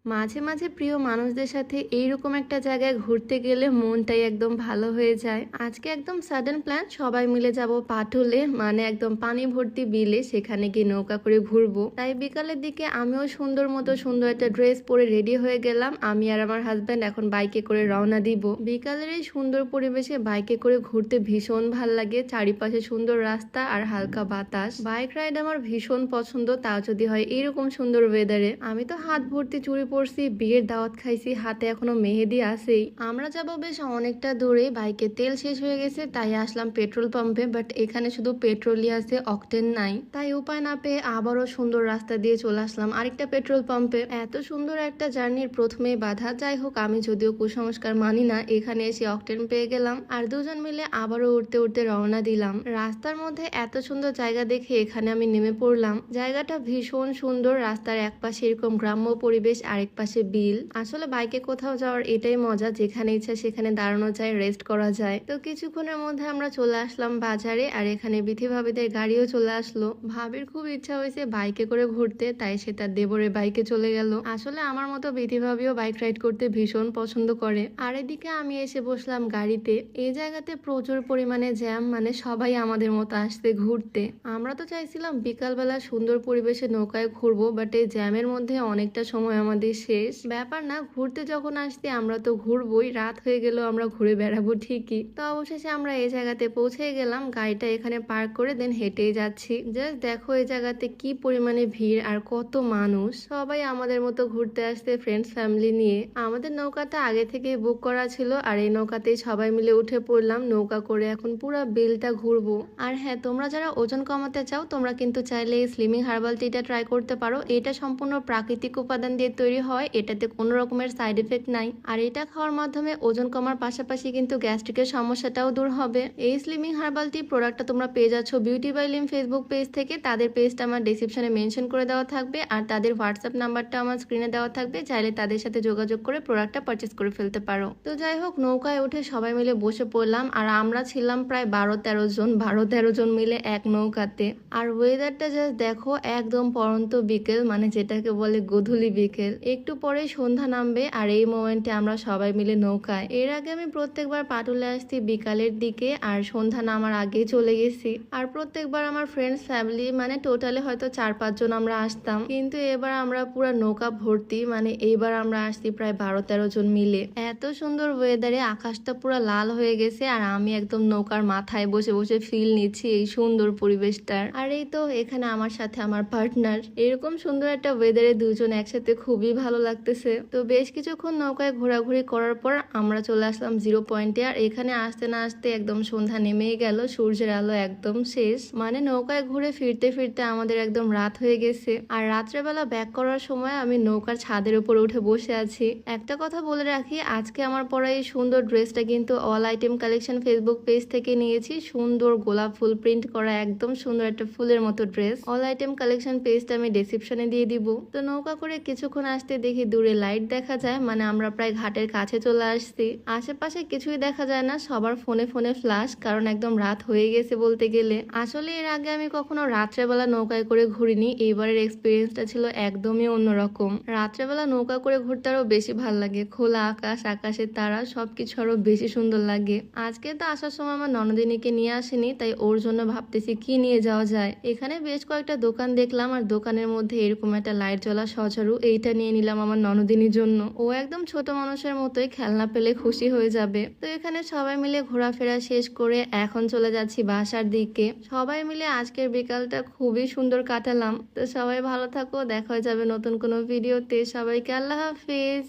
মাঝে মাঝে প্রিয় মানুষদের সাথে এইরকম একটা জায়গায় ঘুরতে গেলে মনটাই একদম ভালো হয়ে যায়। আজকে একদম সাডেন প্ল্যান, সবাই মিলে যাব পাটুলে, মানে একদম পানি ভর্তি বিলে, সেখানে গিয়ে নৌকা করে ঘুরবো। তাই বিকালের দিকে আমিও সুন্দর মতো সুন্দর একটা ড্রেস পরে রেডি হয়ে গেলাম। আমি আর আমার হাজব্যান্ড এখন বাইকে করে রওনা দিব। বিকালের এই সুন্দর পরিবেশে বাইকে করে ঘুরতে ভীষণ ভাল লাগে। চারিপাশে সুন্দর রাস্তা আর হালকা বাতাস। বাইক রাইড আমার ভীষণ পছন্দ, তাও যদি হয় এইরকম সুন্দর ওয়েদারে। আমি তো হাত ভর্তি চুড়ি পরছি, বিয়ের দাওয়াত খাইছি, হাতে এখনো মেহেদি আছেই। আমরা যাবো বেশ অনেকটা দূরে, বাইকে তেল শেষ হয়ে গেছে, তাই আসলাম পেট্রোল পাম্পে। বাট এখানে শুধু পেট্রোলই আছে, অকটেন নাই। তাই উপায় না পেয়ে আবারও সুন্দর রাস্তা দিয়ে চলে আসলাম আরেকটা পেট্রোল পাম্পে। এত সুন্দর একটা জার্নির প্রথমে বাধা। যাই হোক, আমি যদিও কুসংস্কার মানি না, এখানে এসে অকটেন পেয়ে গেলাম। আর দুজন মিলে আবারও উঠতে উঠতে রওনা দিলাম। রাস্তার মধ্যে এত সুন্দর জায়গা দেখে এখানে আমি নেমে পড়লাম। জায়গাটা ভীষণ সুন্দর। রাস্তার এক পাশে এরকম গ্রাম্য পরিবেশ, আরেক পাশে বিল। আসলে বাইকে কোথাও যাওয়ার এটাই মজা, যেখানে ইচ্ছা সেখানে দাঁড়ানো যায়, রেস্ট করা যায়। তো কিছুক্ষণের মধ্যে আমরা চলে আসলাম বাজারে, আর এখানে বিথি ভাবিদের গাড়িও চলে আসলো। ভাবির খুব ইচ্ছা হয়েছে বাইকে করে ঘুরতে, তাই সে তার দেবরের বাইকে চলে গেল। আসলে আমার মতো বিথি ভাবিও বাইক রাইড করতে ভীষণ পছন্দ করে। আর এদিকে আমি এসে বসলাম গাড়িতে। এই জায়গাতে প্রচুর পরিমাণে জ্যাম, মানে সবাই আমাদের মতো আসছে ঘুরতে। আমরা তো চাইছিলাম বিকালবেলা সুন্দর পরিবেশে নৌকায় ঘুরবো, বাট এই জ্যামের মধ্যে অনেকটা সময় আমাদের শেষ। ব্যাপার না, ঘুরতে যখন আসছি আমরা তো ঘুরবোই, রাত হয়ে গেলেও আমরা ঘুরে বেড়াবো ঠিকই। তো অবশেষে আমরা এই জায়গাতে পৌঁছে গেলাম। গাড়িটা এখানে পার্ক করে দেন হেঁটেই যাচ্ছি। জাস্ট দেখো এই জায়গাতে কি পরিমাণে ভিড় আর কত মানুষ। সবাই আমাদের মতো ঘুরতে আসছে, ফ্রেন্ডস ফ্যামিলি নিয়ে। আমাদের নৌকাটা আগে থেকে বুক করা ছিল, আর এই নৌকাতেই সবাই মিলে উঠে পড়লাম। নৌকা করে এখন পুরো বিলটা ঘুরবো। আর হ্যাঁ, তোমরা যারা ওজন কমাতে চাও, তোমরা কিন্তু চাইলে এই স্লিমিং হার্বাল টিটা ট্রাই করতে পারো। এটা সম্পূর্ণ প্রাকৃতিক উপাদান দিয়ে তৈরি হয়, এটাতে কোনো রকমের সাইড এফেক্ট নাই। আর এটা খাওয়ার মাধ্যমে ওজন কমার পাশাপাশি কিন্তু গ্যাস্ট্রিকের সমস্যাটাও দূর হবে। এই স্লিমিং হার্বাল টি প্রোডাক্টটা তোমরা পেয়ে যাচ্ছ beauty by Lim Facebook page থেকে। তাদের পেজটা আমার ডেসক্রিপশনে মেনশন করে দেওয়া থাকবে, আর তাদের হোয়াটসঅ্যাপ নাম্বারটা আমার স্ক্রিনে দেওয়া থাকবে। চাইলে তাদের সাথে যোগাযোগ করে প্রোডাক্টটা পারচেস করে ফেলতে পারো। তো যাই হোক, নৌকায় উঠে সবাই মিলে বসে পড়লাম। আর আমরা ছিলাম প্রায় 12-13 জন মিলে এক নৌকাতে। আর ওয়েদারটা জাস্ট দেখো, একদম পরন্ত বিকেল, মানে যেটাকে বলে গোধূলি বিকেল। একটু পরে সন্ধ্যা নামবে, আর এই মোমেন্টে আমরা সবাই মিলে নৌকায়। এর আগে আমি প্রত্যেকবার পাটুলে আসছি বিকালের দিকে, আর সন্ধ্যা নামার আগেই চলে গেছি। আর প্রত্যেকবার আমার ফ্রেন্ডস ফ্যামিলি, মানে টোটালে হয়তো 4-5 জন আমরা আসতাম, কিন্তু এবার আমরা পুরো নৌকা ভর্তি, মানে এইবার আমরা আসছি প্রায় 12-13 জন মিলে। এত সুন্দর ওয়েদারে আকাশটা পুরো লাল হয়ে গেছে, আর আমি একদম নৌকার মাথায় বসে বসে ফিল নিচ্ছি এই সুন্দর পরিবেশটার। আর এই তো এখানে আমার সাথে আমার পার্টনার। এরকম সুন্দর একটা ওয়েদারে দুজন একসাথে খুবই ভালো লাগতেছে। তো বেশ কিছুক্ষণ নৌকায় ঘোরাঘুরি করার পর আমরা চলে আসলাম জিরো পয়েন্টে। আর এখানে আসতে না আসতে একদম সন্ধ্যা নেমেই গেল, সূর্যের আলো একদম শেষ। মানে নৌকায় ঘুরে ফিরতে ফিরতে আমাদের একদম রাত হয়ে গেছে। আর রাত্রেবেলা ব্যাক করার সময় আমি নৌকার ছাদের উপর উঠে বসে আছি। একটা কথা বলে রাখি, আজকে আমার পরা এই সুন্দর ড্রেসটা কিন্তু all item collection Facebook page থেকে নিয়েছি। সুন্দর গোলাপ ফুল প্রিন্ট করা, একদম সুন্দর একটা ফুলের মতো ড্রেস। অল আইটেম কালেকশন পেজটা আমি ডেসক্রিপশনে দিয়ে দিব। তো নৌকা করে কিছুক্ষণ আসতে দেখি দূরে লাইট দেখা যায়, মানে আমরা প্রায় ঘাটের কাছে চলে আসছি। আশেপাশে কিছুই দেখা যায় না, সবার ফোনে ফোনে ফ্ল্যাশ, কারণ একদম রাত হয়ে গেছে বলতে গেলে। আসলে এর আগে আমি কখনো রাত্রেবেলা নৌকায় করে ঘুরিনি, এইবারের এক্সপিরিয়েন্সটা ছিল একদমই অন্যরকম। রাত্রেবেলা নৌকা করে ঘুরতে আরো বেশি ভালো লাগে। খোলা আকাশ, আকাশের তারা, সবকিছু আরো বেশি সুন্দর লাগে। আজকে তো আসার সময় আমার ননদিনীকে নিয়ে আসেনি, তাই ওর জন্য ভাবতেছি কি নিয়ে যাওয়া যায়। এখানে বেশ কয়েকটা দোকান দেখলাম, আর দোকানের মধ্যে এরকম একটা লাইট জ্বলা সজারু, এইটা নিয়ে নিলাম আমার ননদিনীর জন্য। ও একদম ছোট মানুষের মতোই, খেলনা পেলে খুশি হয়ে যাবে। তো এখানে সবাই মিলে ঘোরাফেরা শেষ করে এখন চলে যাচ্ছি বাসার দিকে। সবাই মিলে আজকের বিকালটা খুবই সুন্দর কাটালাম। তো সবাই ভালো থাকো, দেখা হয়ে যাবে নতুন কোনো ভিডিওতে। সবাইকে আল্লাহ হাফিজ।